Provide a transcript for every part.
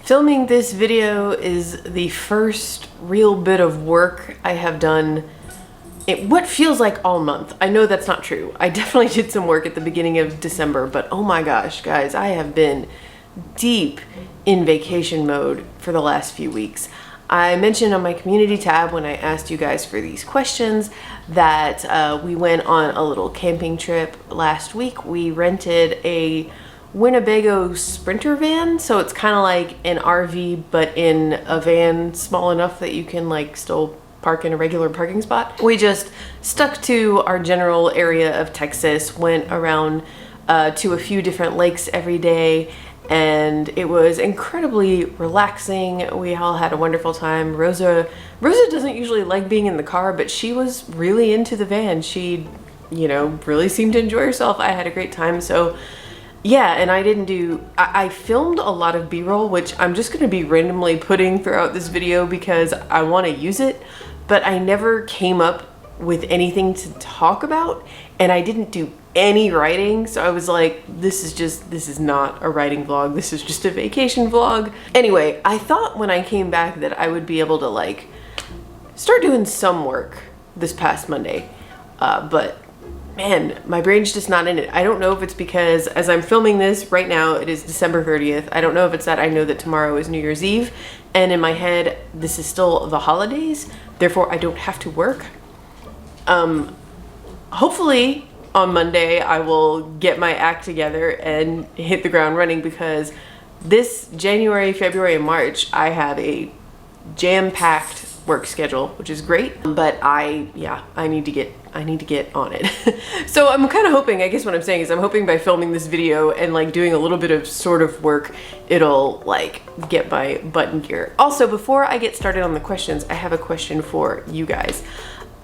Filming this video is the first real bit of work I have done what feels like all month. I know that's not true. I definitely did some work at the beginning of December, but oh my gosh, guys, I have been deep in vacation mode for the last few weeks. I mentioned on my community tab when I asked you guys for these questions that we went on a little camping trip last week. We rented a Winnebago Sprinter van, so it's kind of like an RV but in a van small enough that you can like still park in a regular parking spot. We just stuck to our general area of Texas, went around to a few different lakes every day, and it was incredibly relaxing. We all had a wonderful time. Rosa doesn't usually like being in the car, but she was really into the van. She, really seemed to enjoy herself. I had a great time. So yeah, and I filmed a lot of B-roll, which I'm just gonna be randomly putting throughout this video because I wanna use it, but I never came up with anything to talk about, and I didn't do any writing, so I was like, this is not a writing vlog, this is just a vacation vlog. Anyway, I thought when I came back that I would be able to like start doing some work this past Monday, but man, my brain's just not in it. I don't know if it's because as I'm filming this right now, it is December 30th. I don't know if it's that I know that tomorrow is New Year's Eve, and in my head, this is still the holidays, therefore I don't have to work. Hopefully on Monday, I will get my act together and hit the ground running, because this January, February, and March, I have a jam-packed work schedule, which is great, but I need to get on it. So I'm kind of hoping, I guess what I'm saying is I'm hoping by filming this video and like doing a little bit of sort of work, it'll like get my butt in gear. Also, before I get started on the questions, I have a question for you guys.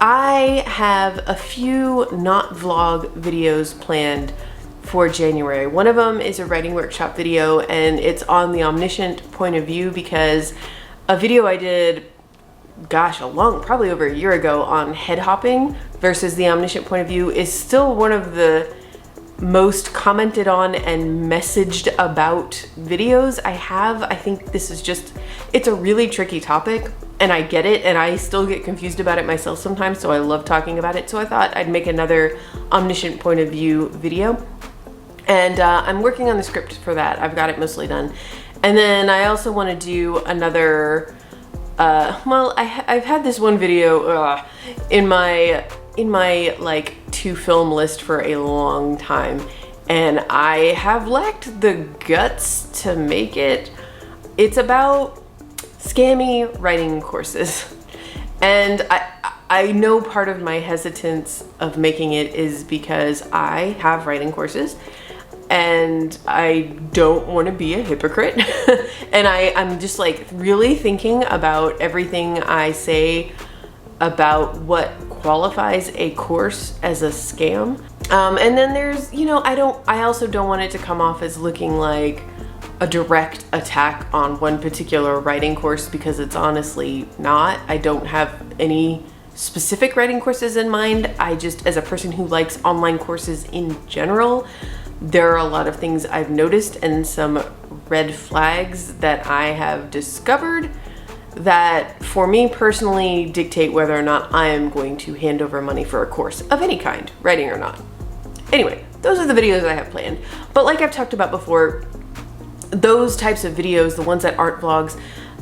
I have a few not vlog videos planned for January. One of them is a writing workshop video, and it's on the omniscient point of view, because a video I did, gosh, probably over a year ago, on head hopping versus the omniscient point of view is still one of the most commented on and messaged about videos I have. I think this is it's a really tricky topic, and I get it, and I still get confused about it myself sometimes, so I love talking about it. So I thought I'd make another omniscient point of view video, and I'm working on the script for that. I've got it mostly done. And then I also want to do another I've had this one video in my like to film list for a long time, and I have lacked the guts to make it. It's about scammy writing courses, and I know part of my hesitance of making it is because I have writing courses and I don't want to be a hypocrite. And I'm just like really thinking about everything I say about what qualifies a course as a scam. And then there's, I also don't want it to come off as looking like a direct attack on one particular writing course, because it's honestly not. I don't have any specific writing courses in mind. I just, as a person who likes online courses in general, there are a lot of things I've noticed and some red flags that I have discovered that, for me personally, dictate whether or not I am going to hand over money for a course of any kind, writing or not. Anyway, those are the videos I have planned. But like I've talked about before, those types of videos, the ones that aren't vlogs,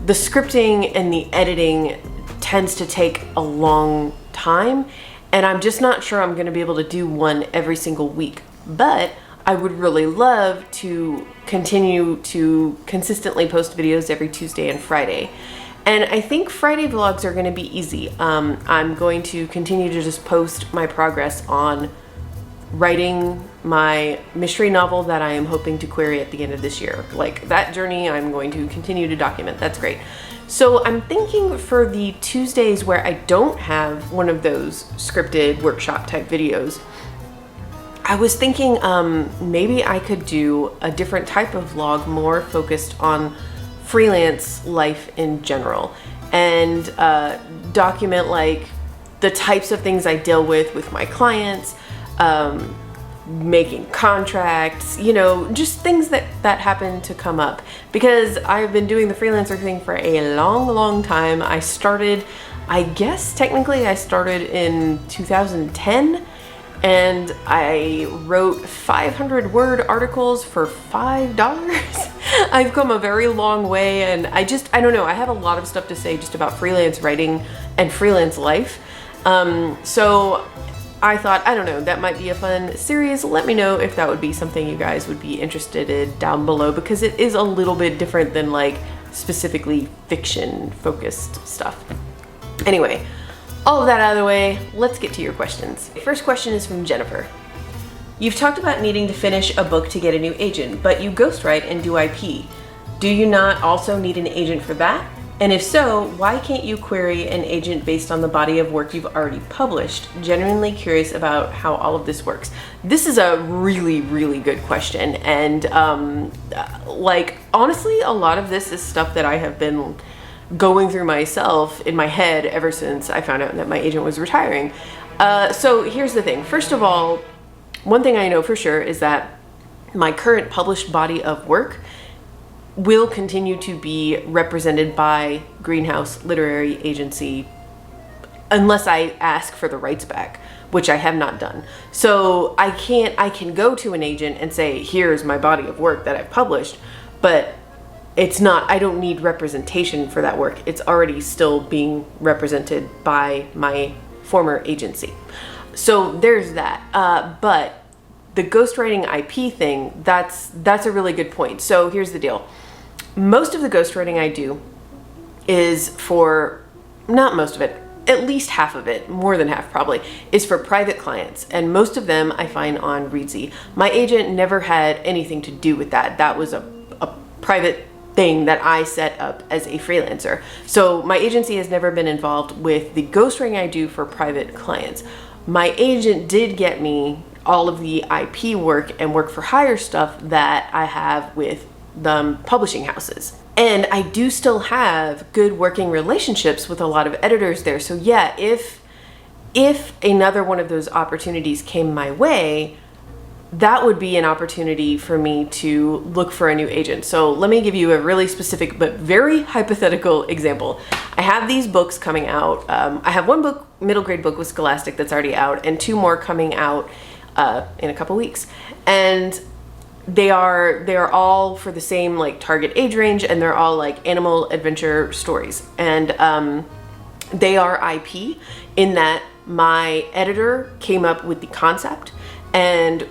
the scripting and the editing tends to take a long time, and I'm just not sure I'm gonna be able to do one every single week. But I would really love to continue to consistently post videos every Tuesday and Friday. And I think Friday vlogs are gonna be easy. I'm going to continue to just post my progress on writing my mystery novel that I am hoping to query at the end of this year. Like, that journey I'm going to continue to document. That's great. So I'm thinking for the Tuesdays where I don't have one of those scripted workshop type videos, I was thinking maybe I could do a different type of vlog, more focused on freelance life in general, and document like the types of things I deal with my clients, making contracts, just things that happen to come up. Because I've been doing the freelancer thing for a long time. I started, I guess technically I started in 2010, and I wrote 500 word articles for $5. I've come a very long way, and I don't know, I have a lot of stuff to say just about freelance writing and freelance life. So I thought, I don't know, that might be a fun series. Let me know if that would be something you guys would be interested in down below, because it is a little bit different than like specifically fiction focused stuff. Anyway, all of that out of the way, let's get to your questions. First question is from Jennifer. You've talked about needing to finish a book to get a new agent, but you ghostwrite and do IP. Do you not also need an agent for that? And if so, why can't you query an agent based on the body of work you've already published? Genuinely curious about how all of this works. This is a really good question. And honestly, a lot of this is stuff that I have been going through myself in my head ever since I found out that my agent was retiring. So here's the thing. First of all, one thing I know for sure is that my current published body of work will continue to be represented by Greenhouse Literary Agency unless I ask for the rights back, which I have not done. So I can go to an agent and say, here's my body of work that I've published, but I don't need representation for that work. It's already still being represented by my former agency. So there's that. But the ghostwriting IP thing, that's a really good point. So here's the deal. Most of the ghostwriting I do is for, not most of it, at least half of it, more than half probably, is for private clients. And most of them I find on Reedsy. My agent never had anything to do with that. That was a private thing that I set up as a freelancer. So my agency has never been involved with the ghostwriting I do for private clients. My agent did get me all of the IP work and work for hire stuff that I have with the publishing houses. And I do still have good working relationships with a lot of editors there. So yeah, if another one of those opportunities came my way, that would be an opportunity for me to look for a new agent. So let me give you a really specific but very hypothetical example. I have these books coming out. I have one book, middle grade book with Scholastic, that's already out, and two more coming out in a couple weeks. And they are all for the same like target age range, and they're all like animal adventure stories. And they are IP in that my editor came up with the concept, and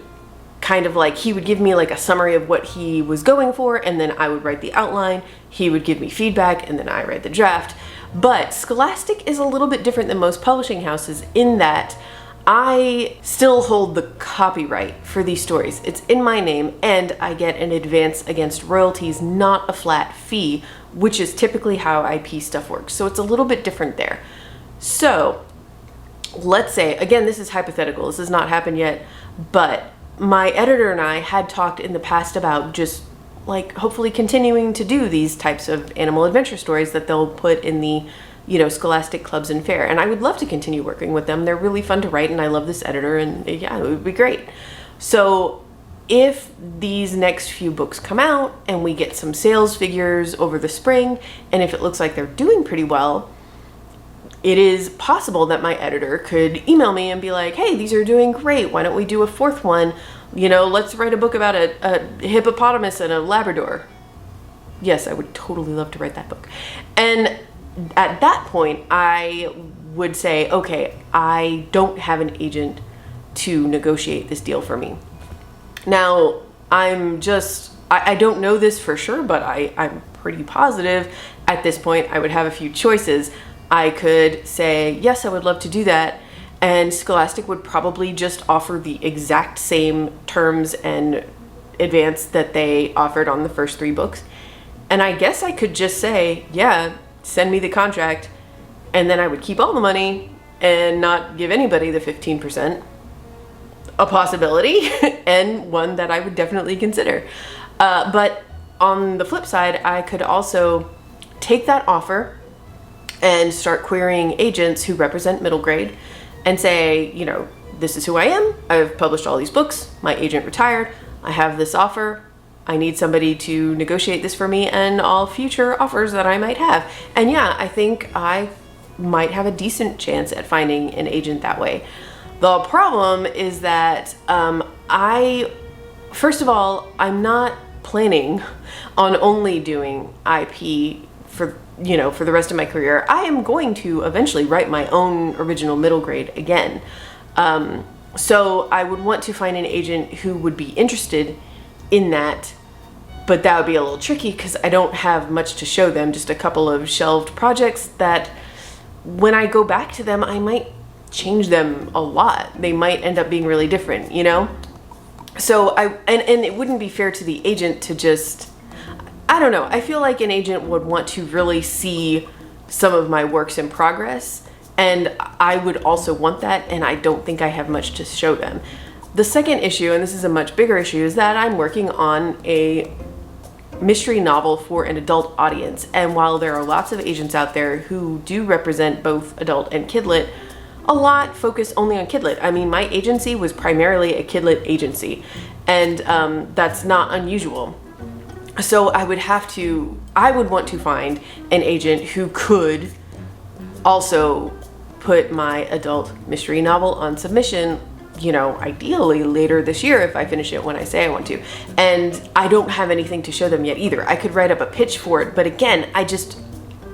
kind of like he would give me like a summary of what he was going for, and then I would write the outline, he would give me feedback, and then I write the draft. But Scholastic is a little bit different than most publishing houses in that I still hold the copyright for these stories. It's in my name, and I get an advance against royalties, not a flat fee, which is typically how IP stuff works. So it's a little bit different there. So let's say, again, this is hypothetical, this has not happened yet, but my editor and I had talked in the past about just like hopefully continuing to do these types of animal adventure stories that they'll put in the Scholastic clubs and fair. And I would love to continue working with them. They're really fun to write, and I love this editor, and yeah, it would be great. So if these next few books come out and we get some sales figures over the spring, and if it looks like they're doing pretty well, it is possible that my editor could email me and be like, hey, these are doing great. Why don't we do a fourth one? Let's write a book about a hippopotamus and a Labrador. Yes, I would totally love to write that book. And at that point, I would say, okay, I don't have an agent to negotiate this deal for me. Now, I don't know this for sure, but I'm pretty positive at this point I would have a few choices. I could say, yes, I would love to do that, and Scholastic would probably just offer the exact same terms and advance that they offered on the first 3 books. And I guess I could just say, yeah, send me the contract, and then I would keep all the money and not give anybody the 15%. A possibility, and one that I would definitely consider. But on the flip side, I could also take that offer and start querying agents who represent middle grade and say, this is who I am. I've published all these books. My agent retired. I have this offer. I need somebody to negotiate this for me and all future offers that I might have. And yeah, I think I might have a decent chance at finding an agent that way. The problem is that first of all, I'm not planning on only doing IP for the rest of my career. I am going to eventually write my own original middle grade again. So I would want to find an agent who would be interested in that, but that would be a little tricky because I don't have much to show them, just a couple of shelved projects that when I go back to them, I might change them a lot. They might end up being really different, So and it wouldn't be fair to the agent to just, I don't know. I feel like an agent would want to really see some of my works in progress, and I would also want that, and I don't think I have much to show them. The second issue, and this is a much bigger issue, is that I'm working on a mystery novel for an adult audience. And while there are lots of agents out there who do represent both adult and kidlit, a lot focus only on kidlit. I mean, my agency was primarily a kidlit agency, and that's not unusual. So I would want to find an agent who could also put my adult mystery novel on submission, ideally later this year if I finish it when I say I want to. And I don't have anything to show them yet either. I could write up a pitch for it, but again,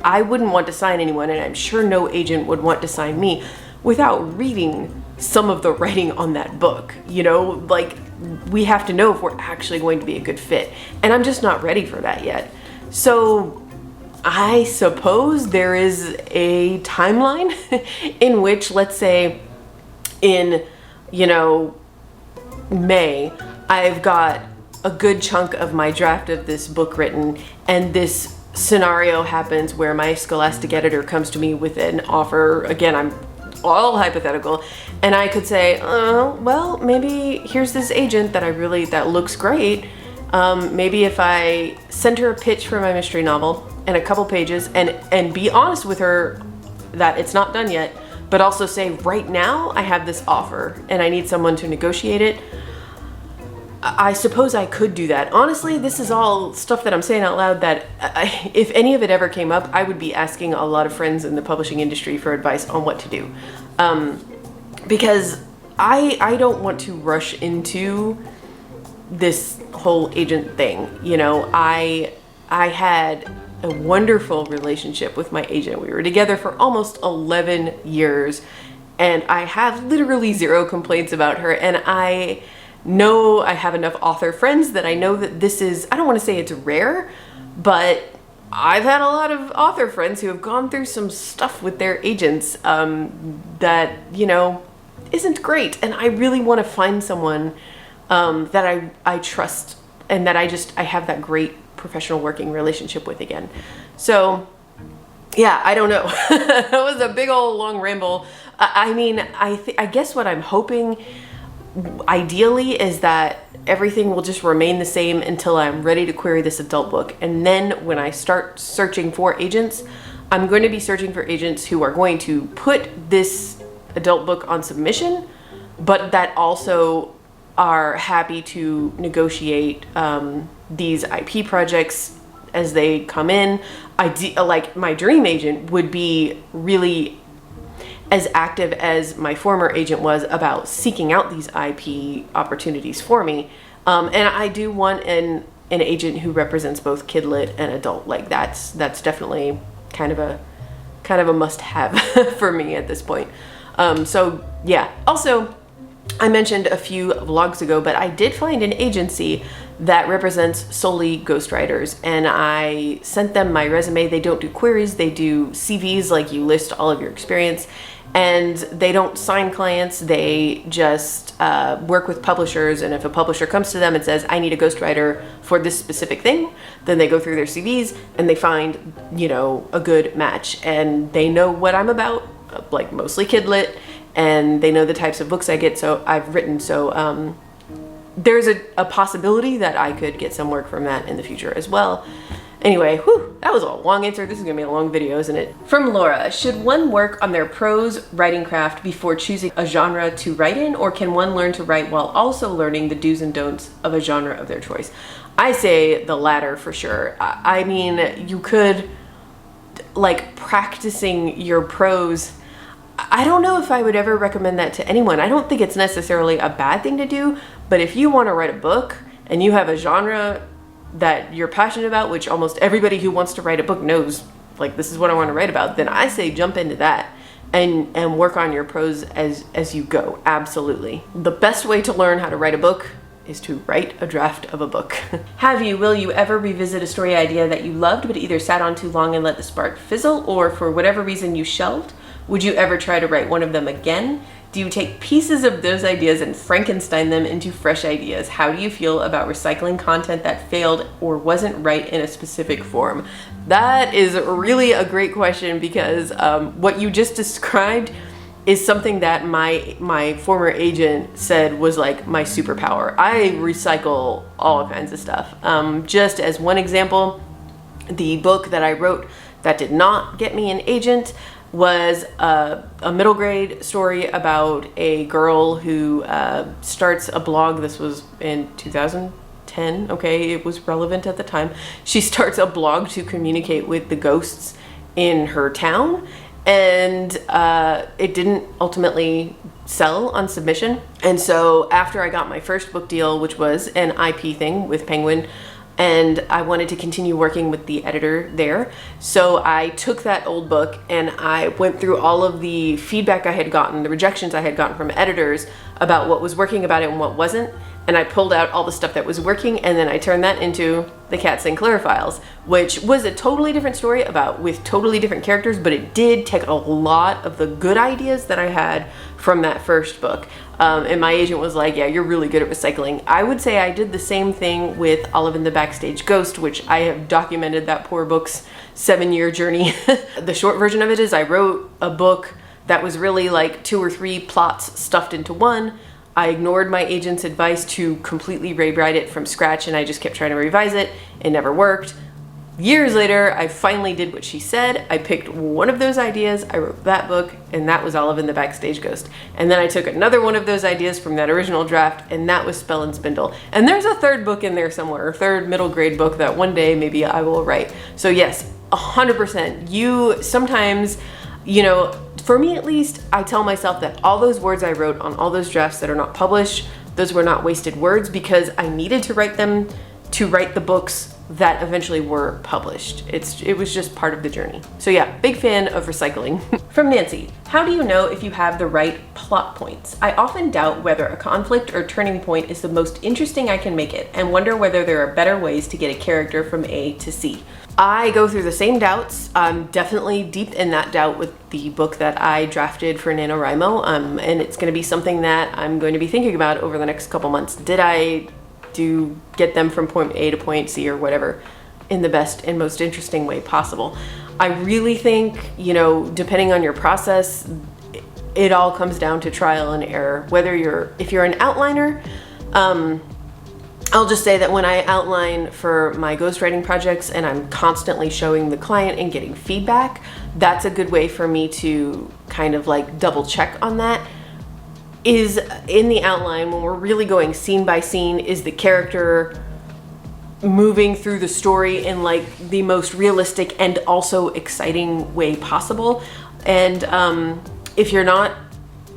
I wouldn't want to sign anyone, and I'm sure no agent would want to sign me without reading some of the writing on that book. Like, we have to know if we're actually going to be a good fit, and I'm just not ready for that yet. So I suppose there is a timeline in which, let's say in May, I've got a good chunk of my draft of this book written, and this scenario happens where my Scholastic editor comes to me with an offer. Again, I'm all hypothetical, and I could say, well, maybe here's this agent that looks great. Maybe if I send her a pitch for my mystery novel and a couple pages, and be honest with her that it's not done yet, but also say, right now I have this offer and I need someone to negotiate it. I suppose I could do that. Honestly, this is all stuff that I'm saying out loud that if any of it ever came up, I would be asking a lot of friends in the publishing industry for advice on what to do. Because I don't want to rush into this whole agent thing. I had a wonderful relationship with my agent. We were together for almost 11 years, and I have literally zero complaints about her. And I know I have enough author friends that I know that this is, I don't want to say it's rare, but I've had a lot of author friends who have gone through some stuff with their agents that, isn't great. And I really want to find someone that I trust, and that I have that great professional working relationship with again. So yeah, I don't know. That was a big old long ramble. I guess what I'm hoping ideally is that everything will just remain the same until I'm ready to query this adult book. And then when I start searching for agents, I'm going to be searching for agents who are going to put this adult book on submission, but that also are happy to negotiate these IP projects as they come in. Like, my dream agent would be really as active as my former agent was about seeking out these IP opportunities for me. And I do want an agent who represents both kidlit and adult. Like, that's definitely kind of a must-have for me at this point. So yeah. Also, I mentioned a few vlogs ago, but I did find an agency that represents solely ghostwriters, and I sent them my resume. They don't do queries, they do CVs, like you list all of your experience, and they don't sign clients. They just work with publishers, and if a publisher comes to them and says, I need a ghostwriter for this specific thing, then they go through their CVs and they find, a good match, and they know what I'm about, like mostly kidlit, and they know the types of books I've written. So there's a possibility that I could get some work from that in the future as well. Anyway, whew, that was a long answer. This is gonna be a long video, isn't it? From Laura, should one work on their prose writing craft before choosing a genre to write in, or can one learn to write while also learning the do's and don'ts of a genre of their choice? I say the latter for sure. I mean, you could, like, practicing your prose. I don't know if I would ever recommend that to anyone. I don't think it's necessarily a bad thing to do, but if you want to write a book and you have a genre that you're passionate about, which almost everybody who wants to write a book knows, like, this is what I want to write about, then I say jump into that and work on your prose as you go. Absolutely. The best way to learn how to write a book is to write a draft of a book. Will you ever revisit a story idea that you loved but either sat on too long and let the spark fizzle, or for whatever reason you shelved? Would you ever try to write one of them again? Do you take pieces of those ideas and Frankenstein them into fresh ideas? How do you feel about recycling content that failed or wasn't right in a specific form? That is really a great question, because what you just described is something that my former agent said was like my superpower. I recycle all kinds of stuff. Just as one example, the book that I wrote that did not get me an agent was a middle grade story about a girl who starts a blog. This was in 2010. Okay, it was relevant at the time. She starts a blog to communicate with the ghosts in her town, and it didn't ultimately sell on submission. And so after I got my first book deal, which was an IP thing with Penguin, and I wanted to continue working with the editor there, so I took that old book and I went through all of the feedback I had gotten, the rejections I had gotten from editors about what was working about it and what wasn't, and I pulled out all the stuff that was working, and then I turned that into the Kat Sinclair Files, which was a totally different story with totally different characters, but it did take a lot of the good ideas that I had from that first book. And my agent was like, yeah, you're really good at recycling. I would say I did the same thing with Olive and the Backstage Ghost, which I have documented that poor book's 7-year journey. The short version of it is I wrote a book that was really like 2 or 3 plots stuffed into one. I ignored my agent's advice to completely rewrite it from scratch, and I just kept trying to revise it. It never worked. Years later, I finally did what she said. I picked one of those ideas, I wrote that book, and that was Olive and the Backstage Ghost. And then I took another one of those ideas from that original draft, and that was Spell and Spindle. And there's a third book in there somewhere, a third middle grade book that one day maybe I will write. So yes, 100%. You sometimes, you know, for me at least, I tell myself that all those words I wrote on all those drafts that are not published, those were not wasted words, because I needed to write them to write the books that eventually were published. It was just part of the journey. So yeah, big fan of recycling. From Nancy, how do you know if you have the right plot points? I often doubt whether a conflict or turning point is the most interesting I can make it, and wonder whether there are better ways to get a character from A to C. I go through the same doubts. I'm definitely deep in that doubt with the book that I drafted for NaNoWriMo, and it's going to be something that I'm going to be thinking about over the next couple months. Did I get them from point A to point C or whatever in the best and most interesting way possible? I really think, you know, depending on your process, it all comes down to trial and error. If you're an outliner, I'll just say that when I outline for my ghostwriting projects and I'm constantly showing the client and getting feedback, that's a good way for me to kind of like double check on that. Is in the outline, when we're really going scene by scene, is the character moving through the story in like the most realistic and also exciting way possible? And if you're not,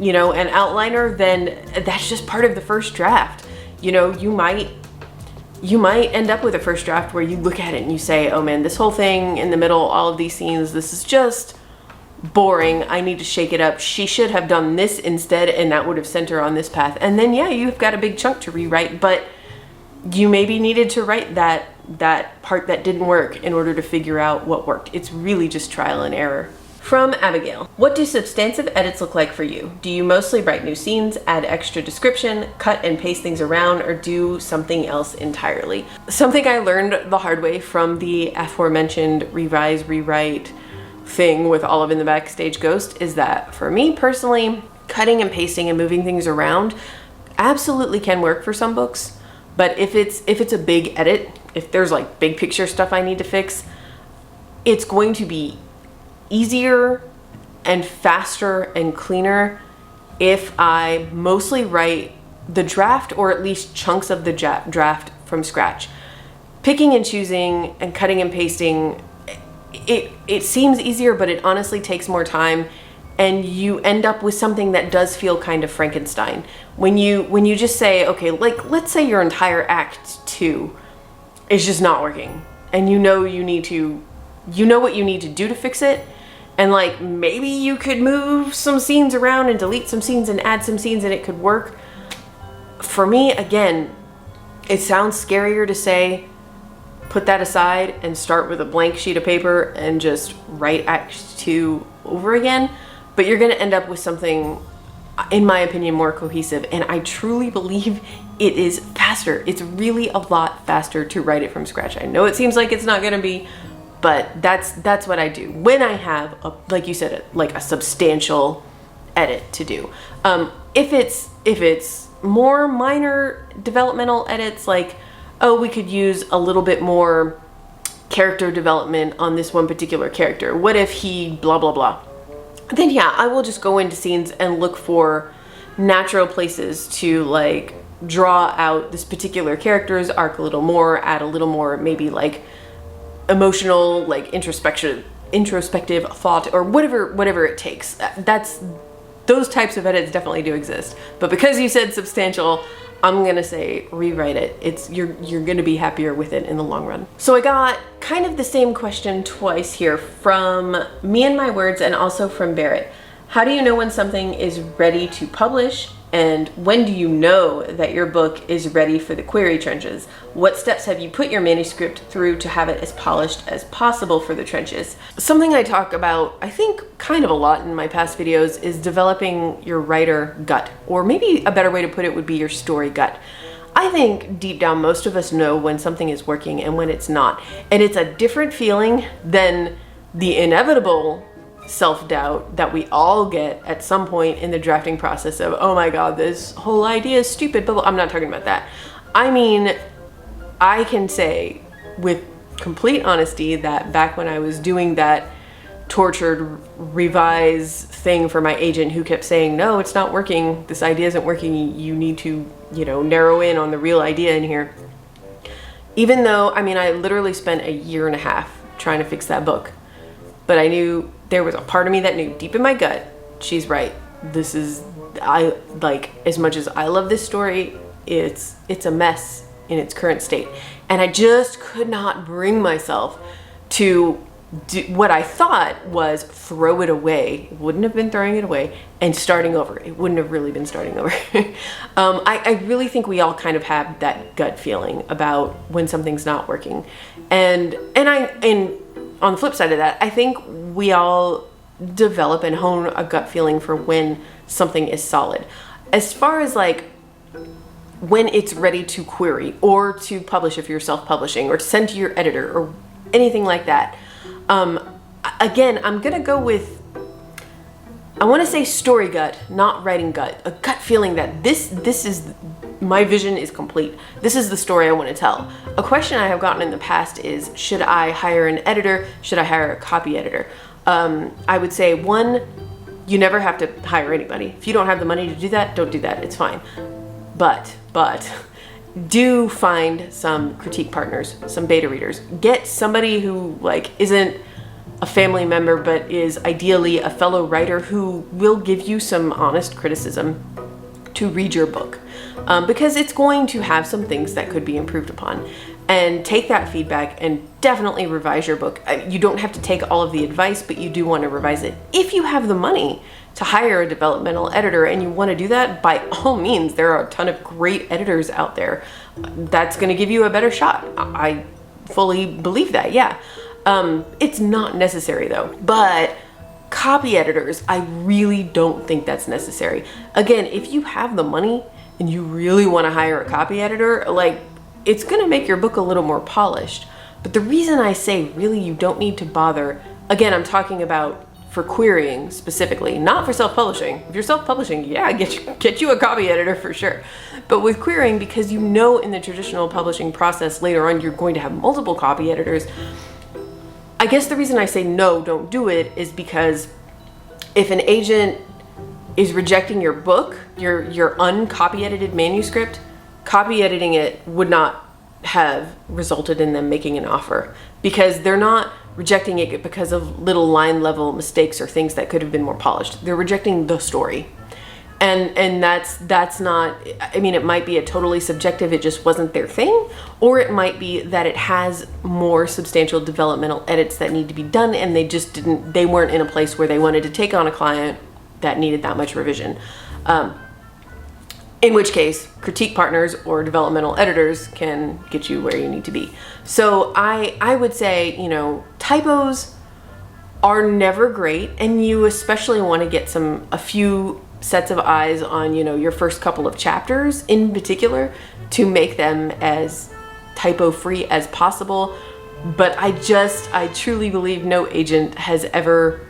you know, an outliner, then that's just part of the first draft. You know, you might end up with a first draft where you look at it and you say, oh man, this whole thing in the middle, all of these scenes, this is just boring. I need to shake it up. She should have done this instead, and that would have sent her on this path. And then yeah, you've got a big chunk to rewrite, but you maybe needed to write that part that didn't work in order to figure out what worked. It's really just trial and error. From Abigail, what do substantive edits look like for you? Do you mostly write new scenes, add extra description, cut and paste things around, or do something else entirely? Something I learned the hard way from the aforementioned revise, rewrite thing with Olive in the Backstage Ghost is that for me personally, cutting and pasting and moving things around absolutely can work for some books, but if it's a big edit, if there's like big picture stuff I need to fix, it's going to be easier and faster and cleaner if I mostly write the draft, or at least chunks of the draft, from scratch. Picking and choosing and cutting and pasting, it seems easier, but it honestly takes more time, and you end up with something that does feel kind of Frankenstein. When you just say, okay, like let's say your entire act 2 is just not working, and you know what you need to do to fix it, and like maybe you could move some scenes around and delete some scenes and add some scenes and it could work. For me, again, it sounds scarier to say put that aside and start with a blank sheet of paper and just write act 2 over again, but you're going to end up with something, in my opinion, more cohesive. And I truly believe it is faster. It's really a lot faster to write it from scratch. I know it seems like it's not going to be, but that's what I do when I have like you said, like a substantial edit to do. If it's more minor developmental edits, like, oh, we could use a little bit more character development on this one particular character. What if he blah, blah, blah? Then yeah, I will just go into scenes and look for natural places to like draw out this particular character's arc a little more, add a little more, maybe like emotional, like introspective thought, or whatever it takes. Those types of edits definitely do exist. But because you said substantial, I'm gonna say rewrite it. You're gonna be happier with it in the long run. So I got kind of the same question twice here from Me and My Words and also from Barrett. How do you know when something is ready to publish? And when do you know that your book is ready for the query trenches? What steps have you put your manuscript through to have it as polished as possible for the trenches? Something I talk about, I think, kind of a lot in my past videos is developing your writer gut, or maybe a better way to put it would be your story gut. I think deep down most of us know when something is working and when it's not. And it's a different feeling than the inevitable self-doubt that we all get at some point in the drafting process of, oh my god, this whole idea is stupid, but I'm not talking about that. I mean, I can say with complete honesty that back when I was doing that tortured revise thing for my agent who kept saying, no, it's not working, this idea isn't working, you need to, narrow in on the real idea in here. Even though, I mean, I literally spent a year and a half trying to fix that book, but I knew there was a part of me that knew deep in my gut, she's right. As much as I love this story, it's a mess in its current state. And I just could not bring myself to do what I thought was throw it away. It wouldn't have been throwing it away and starting over. It wouldn't have really been starting over. I really think we all kind of have that gut feeling about when something's not working. And on the flip side of that, I think we all develop and hone a gut feeling for when something is solid. As far as like when it's ready to query or to publish if you're self-publishing, or to send to your editor or anything like that. Again, I'm gonna go with, I want to say story gut, not writing gut. A gut feeling that this is, my vision is complete. This is the story I want to tell. A question I have gotten in the past is, should I hire an editor? Should I hire a copy editor? I would say, one, you never have to hire anybody. If you don't have the money to do that, don't do that. It's fine. But do find some critique partners, some beta readers. Get somebody who isn't a family member, but is ideally a fellow writer who will give you some honest criticism to read your book. Because it's going to have some things that could be improved upon. And take that feedback and definitely revise your book. You don't have to take all of the advice, but you do want to revise it. If you have the money to hire a developmental editor and you want to do that, by all means, there are a ton of great editors out there. That's going to give you a better shot. I fully believe that, yeah. It's not necessary though. But copy editors, I really don't think that's necessary. Again, if you have the money and you really want to hire a copy editor, it's going to make your book a little more polished. But the reason I say really you don't need to bother, again, I'm talking about for querying specifically, not for self-publishing. If you're self-publishing, yeah, get you a copy editor for sure. But with querying, because you know in the traditional publishing process later on you're going to have multiple copy editors, I guess the reason I say no, don't do it, is because if an agent is rejecting your book, your uncopy edited manuscript, copy editing it would not have resulted in them making an offer, because they're not rejecting it because of little line level mistakes or things that could have been more polished. They're rejecting the story. And that's not, I mean, it might be a totally subjective, it just wasn't their thing, or it might be that it has more substantial developmental edits that need to be done, and they weren't in a place where they wanted to take on a client that needed that much revision. In which case, critique partners or developmental editors can get you where you need to be. So I would say, typos are never great, and you especially want to get a few sets of eyes on, your first couple of chapters in particular, to make them as typo free as possible. But I truly believe no agent has ever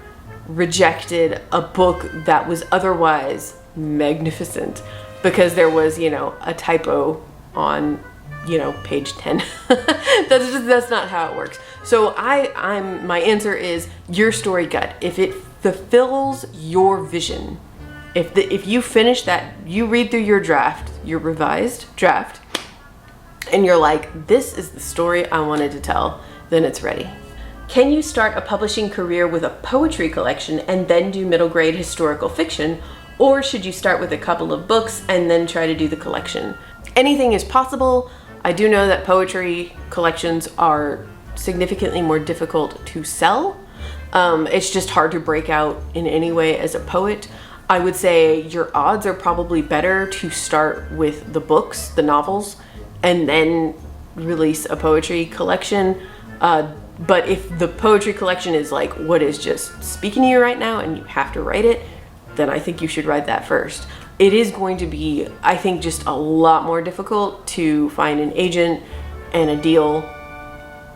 rejected a book that was otherwise magnificent because there was, a typo on, page 10. That's not how it works. So my answer is your story gut. If it fulfills your vision, if you finish that, you read through your draft, your revised draft, and you're like, this is the story I wanted to tell, then it's ready. Can you start a publishing career with a poetry collection and then do middle grade historical fiction? Or should you start with a couple of books and then try to do the collection? Anything is possible. I do know that poetry collections are significantly more difficult to sell. It's just hard to break out in any way as a poet. I would say your odds are probably better to start with the books, the novels, and then release a poetry collection. But if the poetry collection is like what is just speaking to you right now and you have to write it, then I think you should write that first. It is going to be, I think, just a lot more difficult to find an agent and a deal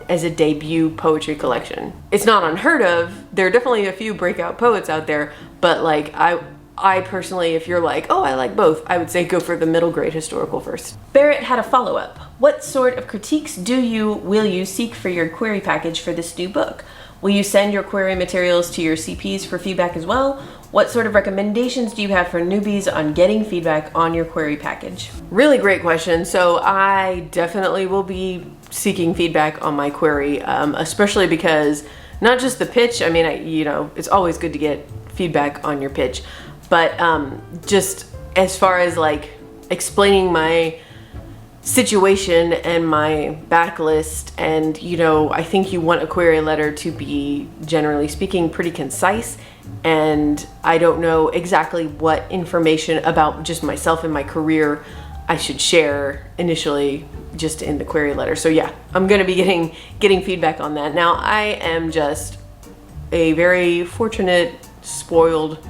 as a debut poetry collection. It's not unheard of. There are definitely a few breakout poets out there, but like I personally, if you're like, oh, I like both, I would say go for the middle grade historical first. Barrett had a follow-up. What sort of critiques will you seek for your query package for this new book? Will you send your query materials to your CPs for feedback as well? What sort of recommendations do you have for newbies on getting feedback on your query package? Really great question. So I definitely will be seeking feedback on my query, especially because not just the pitch. I mean, it's always good to get feedback on your pitch, but just as far as like explaining my situation and my backlist, and I think you want a query letter to be, generally speaking, pretty concise, and I don't know exactly what information about just myself and my career I should share initially just in the query letter. So yeah, I'm gonna be getting feedback on that. Now, I am just a very fortunate, spoiled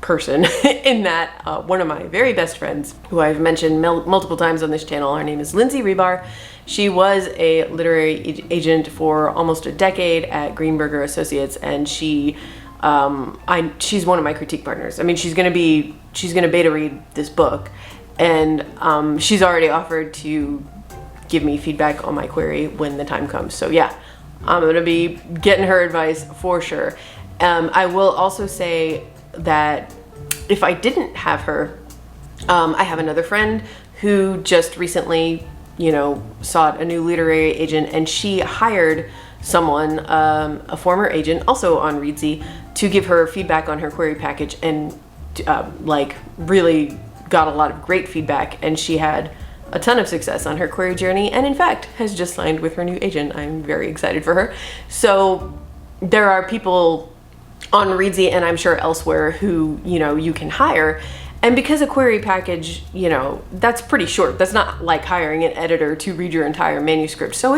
person in that one of my very best friends, who I've mentioned multiple times on this channel, her name is Lindsay Rebar. She was a literary agent for almost a decade at Greenberger Associates, and she's one of my critique partners. I mean, she's gonna beta read this book, and she's already offered to give me feedback on my query when the time comes. So yeah, I'm gonna be getting her advice for sure. I will also say that if I didn't have her, I have another friend who just recently, sought a new literary agent, and she hired someone, a former agent, also on Readsy, to give her feedback on her query package, and really got a lot of great feedback, and she had a ton of success on her query journey, and in fact has just signed with her new agent. I'm very excited for her. So there are people on Readsy, and I'm sure elsewhere, who you can hire. And because a query package, that's pretty short. That's not like hiring an editor to read your entire manuscript. So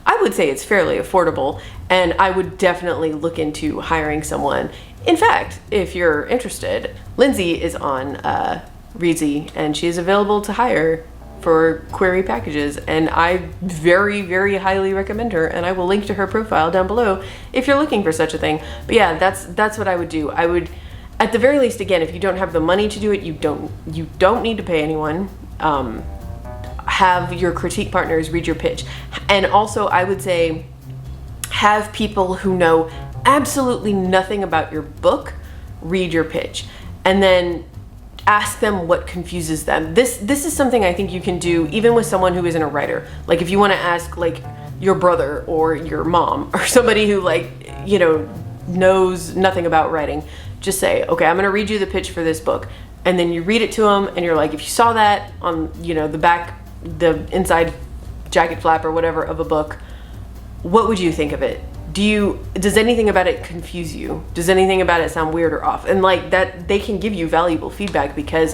I would say it's fairly affordable, and I would definitely look into hiring someone. In fact, if you're interested, Lindsay is on Readsy, and she is available to hire for query packages, and I very, very highly recommend her, and I will link to her profile down below if you're looking for such a thing. But yeah, that's what I would do. I would, at the very least, again, if you don't have the money to do it, you don't need to pay anyone. Have your critique partners read your pitch. And also, I would say, have people who know absolutely nothing about your book read your pitch, and then ask them what confuses them. This is something I think you can do even with someone who isn't a writer. Like if you want to ask like your brother or your mom or somebody who like, you know, knows nothing about writing, just say, okay, I'm going to read you the pitch for this book. And then you read it to them and you're like, if you saw that on, you know, the inside jacket flap or whatever of a book, what would you think of it? Does anything about it confuse you? Does anything about it sound weird or off? And like that, they can give you valuable feedback, because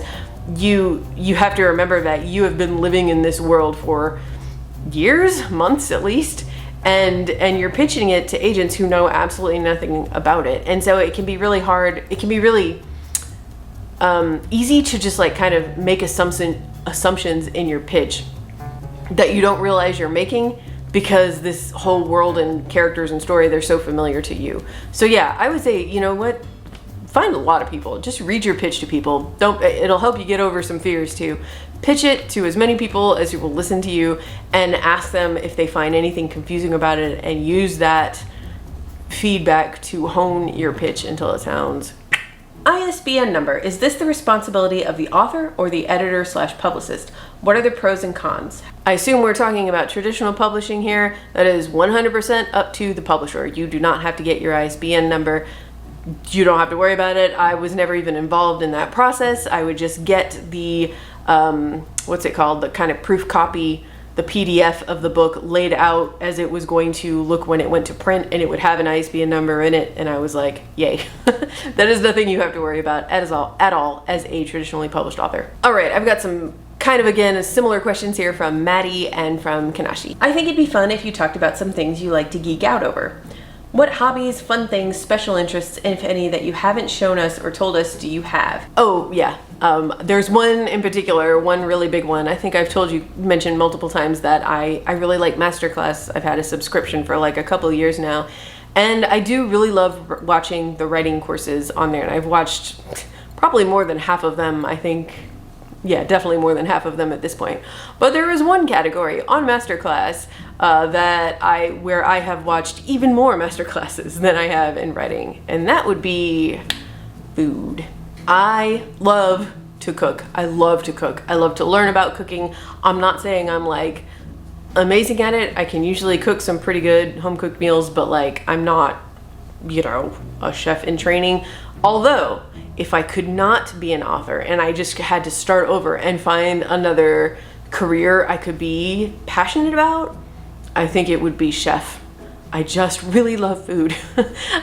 you have to remember that you have been living in this world for years, months at least, and you're pitching it to agents who know absolutely nothing about it. And so it can be really hard. It can be really easy to just like kind of make assumptions in your pitch that you don't realize you're making, because this whole world and characters and story, they're so familiar to you. So yeah, I would say, you know what? Find a lot of people. Just read your pitch to people. It'll help you get over some fears too. Pitch it to as many people as will listen to you, and ask them if they find anything confusing about it, and use that feedback to hone your pitch until it sounds. ISBN number. Is this the responsibility of the author or the editor/publicist? What are the pros and cons? I assume we're talking about traditional publishing here. That is 100% up to the publisher. You do not have to get your ISBN number. You don't have to worry about it. I was never even involved in that process. I would just get the, what's it called? The kind of proof copy, the PDF of the book laid out as it was going to look when it went to print, and it would have an ISBN number in it, and I was like, yay. That is nothing you have to worry about at all as a traditionally published author. All right, I've got some kind of, again, similar questions here from Maddie and from Kanashi. I think it'd be fun if you talked about some things you like to geek out over. What hobbies, fun things, special interests, if any, that you haven't shown us or told us do you have? Oh, yeah. There's one in particular, one really big one. I think I've mentioned multiple times that I really like Masterclass. I've had a subscription for like a couple of years now. And I do really love watching the writing courses on there. And I've watched probably more than half of them, I think. Yeah, definitely more than half of them at this point. But there is one category on Masterclass where I have watched even more Masterclasses than I have in writing. And that would be food. I love to cook. I love to cook. I love to learn about cooking. I'm not saying I'm like amazing at it. I can usually cook some pretty good home cooked meals, but like I'm not, you know, a chef in training. Although if I could not be an author and I just had to start over and find another career I could be passionate about, I think it would be chef. I just really love food.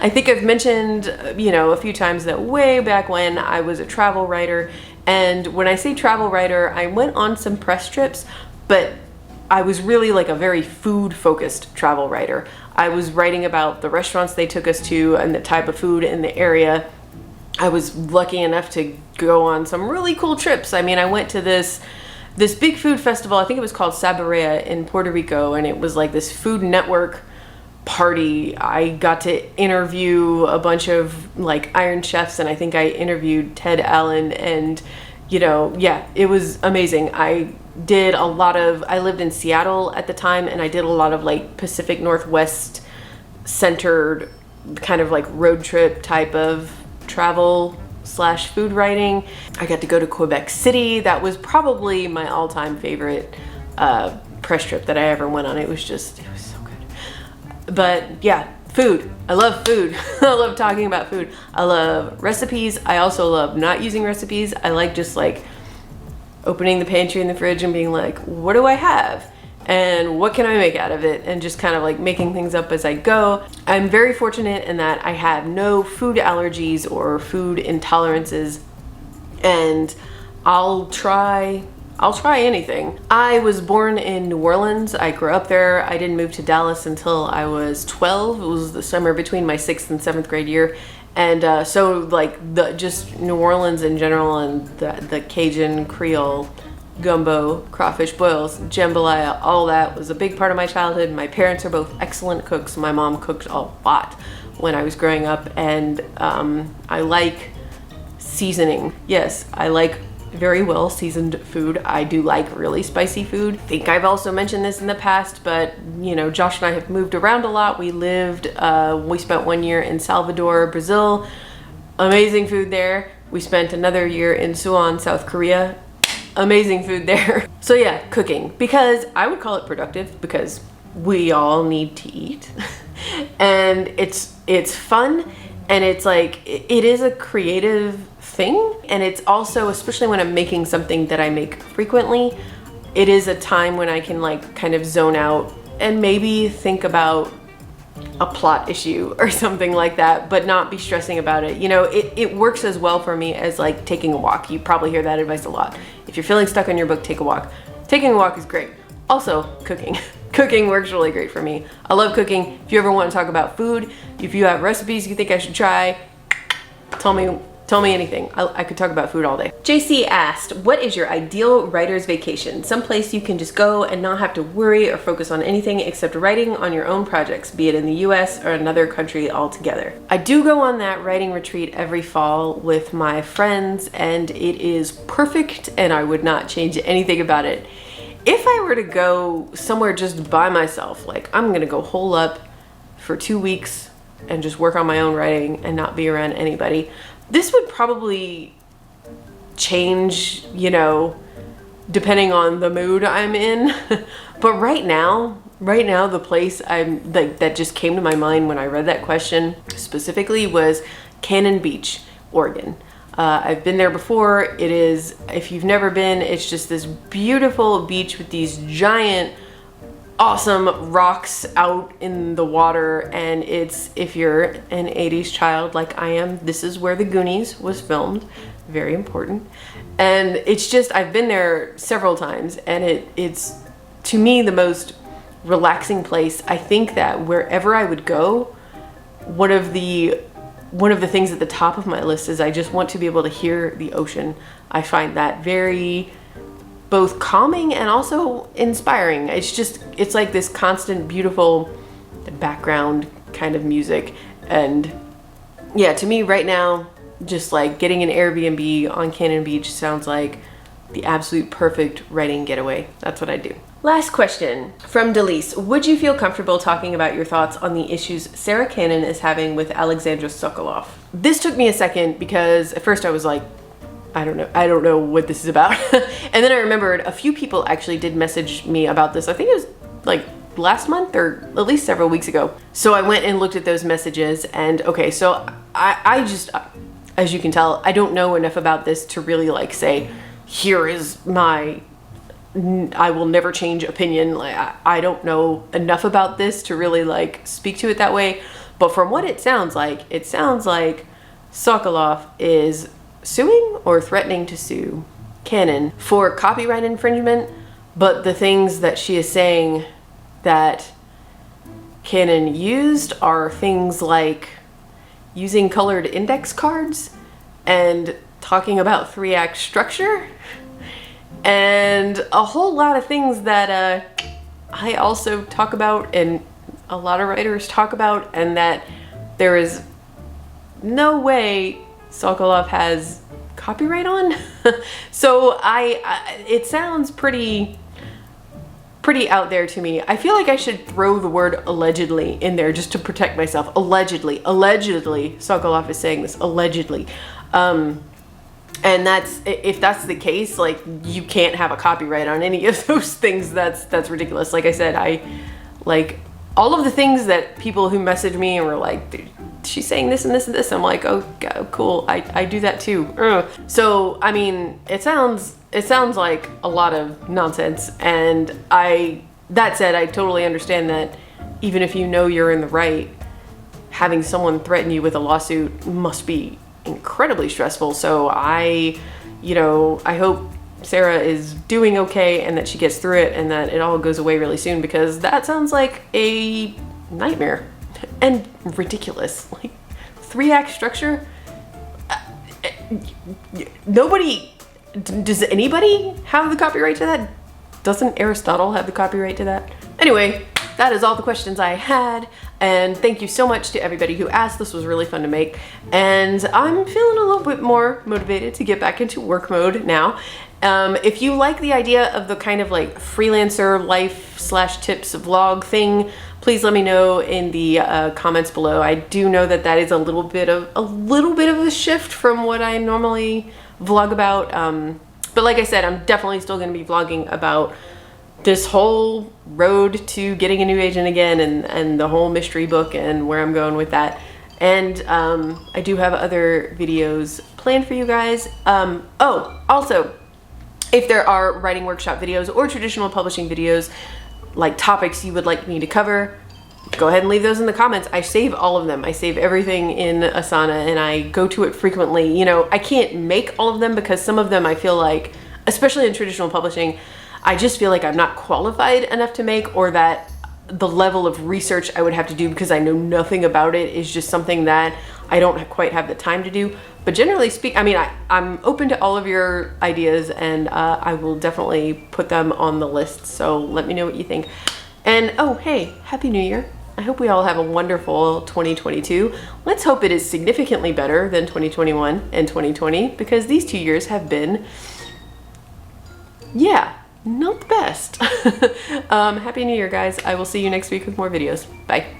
I think I've mentioned, you know, a few times that way back when I was a travel writer. And when I say travel writer, I went on some press trips, but I was really like a very food focused travel writer. I was writing about the restaurants they took us to and the type of food in the area. I was lucky enough to go on some really cool trips. I mean, I went to this big food festival. I think it was called Saborea in Puerto Rico, and it was like this Food Network party. I got to interview a bunch of like Iron Chefs, and I think I interviewed Ted Allen, and you know, yeah, it was amazing. I lived in Seattle at the time, and I did a lot of like Pacific Northwest centered kind of like road trip type of travel / food writing. I got to go to Quebec City. That was probably my all-time favorite press trip that I ever went on. It was so good. But yeah, food. I love food. I love talking about food. I love recipes. I also love not using recipes. I like just like opening the pantry and the fridge and being like, what do I have? And what can I make out of it? And just kind of like making things up as I go. I'm very fortunate in that I have no food allergies or food intolerances, and I'll try anything. I was born in New Orleans. I grew up there. I didn't move to Dallas until I was 12. It was the summer between my 6th and 7th grade year. And so like just New Orleans in general and the Cajun Creole gumbo, crawfish boils, jambalaya, all that was a big part of my childhood. My parents are both excellent cooks. My mom cooked a lot when I was growing up, and I like seasoning. Yes, I like very well seasoned food. I do like really spicy food. I think I've also mentioned this in the past, but you know, Josh and I have moved around a lot. We spent 1 year in Salvador, Brazil. Amazing food there. We spent another year in Suwon, South Korea. Amazing food there. So yeah, cooking, because I would call it productive because we all need to eat. And it's fun, and it's like, it is a creative thing, and it's also, especially when I'm making something that I make frequently, it is a time when I can like kind of zone out and maybe think about a plot issue or something like that, but not be stressing about it. You know, it works as well for me as like taking a walk. You probably hear that advice a lot. If you're feeling stuck on your book, take a walk. Taking a walk is great. Also, cooking. Cooking works really great for me. I love cooking. If you ever want to talk about food, if you have recipes you think I should try, tell me anything. I could talk about food all day. JC asked, what is your ideal writer's vacation? Someplace you can just go and not have to worry or focus on anything except writing on your own projects, be it in the US or another country altogether. I do go on that writing retreat every fall with my friends, and it is perfect, and I would not change anything about it. If I were to go somewhere just by myself, like I'm gonna go hole up for 2 weeks and just work on my own writing and not be around anybody, this would probably change, you know, depending on the mood I'm in. But right now, the place I'm like that just came to my mind when I read that question specifically was Cannon Beach, Oregon. I've been there before. It is, if you've never been, it's just this beautiful beach with these giant, awesome rocks out in the water, and it's, if you're an 80s child like I am, this is where The Goonies was filmed. Very important. And it's just, I've been there several times, and it's to me the most relaxing place. I think that wherever I would go, one of the things at the top of my list is I just want to be able to hear the ocean. I find that very both calming and also inspiring. It's like this constant, beautiful background kind of music. And yeah, to me right now, just like getting an Airbnb on Cannon Beach sounds like the absolute perfect writing getaway. That's what I do. Last question from Delise. Would you feel comfortable talking about your thoughts on the issues Sarra Cannon is having with Alexandra Sokoloff? This took me a second because at first I was like, I don't know what this is about. And then I remembered a few people actually did message me about this. I think it was like last month or at least several weeks ago. So I went and looked at those messages, and okay, so I just, as you can tell, I don't know enough about this to really like say, here is my, I will never change opinion. Like I don't know enough about this to really like speak to it that way. But from what it sounds like Sokoloff is suing or threatening to sue Cannon for copyright infringement, but the things that she is saying that Cannon used are things like using colored index cards and talking about 3-act structure and a whole lot of things that I also talk about and a lot of writers talk about, and that there is no way Sokoloff has copyright on. So it sounds pretty out there to me. I feel like I should throw the word allegedly in there just to protect myself. Allegedly, Sokoloff is saying this, allegedly. And that's, if that's the case, like you can't have a copyright on any of those things. That's ridiculous. Like I said, I like all of the things that people who message me and were like, she's saying this and this and this. I'm like, oh, cool. I do that too. So, I mean, it sounds like a lot of nonsense. And that said, I totally understand that even if you know you're in the right, having someone threaten you with a lawsuit must be incredibly stressful. So I hope Sarah is doing okay and that she gets through it and that it all goes away really soon, because that sounds like a nightmare and ridiculous. Like 3-act structure. Nobody Does anybody have the copyright to that? Doesn't Aristotle have the copyright to that? Anyway, that is all the questions I had, and thank you so much to everybody who asked. This was really fun to make, and I'm feeling a little bit more motivated to get back into work mode now. If you like the idea of the kind of like freelancer life / tips vlog thing, please let me know in the comments below. I do know that that is a little bit of a shift from what I normally vlog about, but like I said, I'm definitely still going to be vlogging about this whole road to getting a new agent again, and the whole mystery book and where I'm going with that. And I do have other videos planned for you guys. Oh, also, if there are writing workshop videos or traditional publishing videos, like topics you would like me to cover, go ahead and leave those in the comments. I save all of them. I save everything in Asana, and I go to it frequently. You know, I can't make all of them because some of them I feel like, especially in traditional publishing, I just feel like I'm not qualified enough to make, or that the level of research I would have to do because I know nothing about it is just something that I don't quite have the time to do. But generally speaking, I mean, I'm open to all of your ideas, and I will definitely put them on the list. So let me know what you think. And oh, hey, Happy New Year. I hope we all have a wonderful 2022. Let's hope it is significantly better than 2021 and 2020, because these 2 years have been, yeah, not the best. Happy New Year, guys. I will see you next week with more videos. Bye.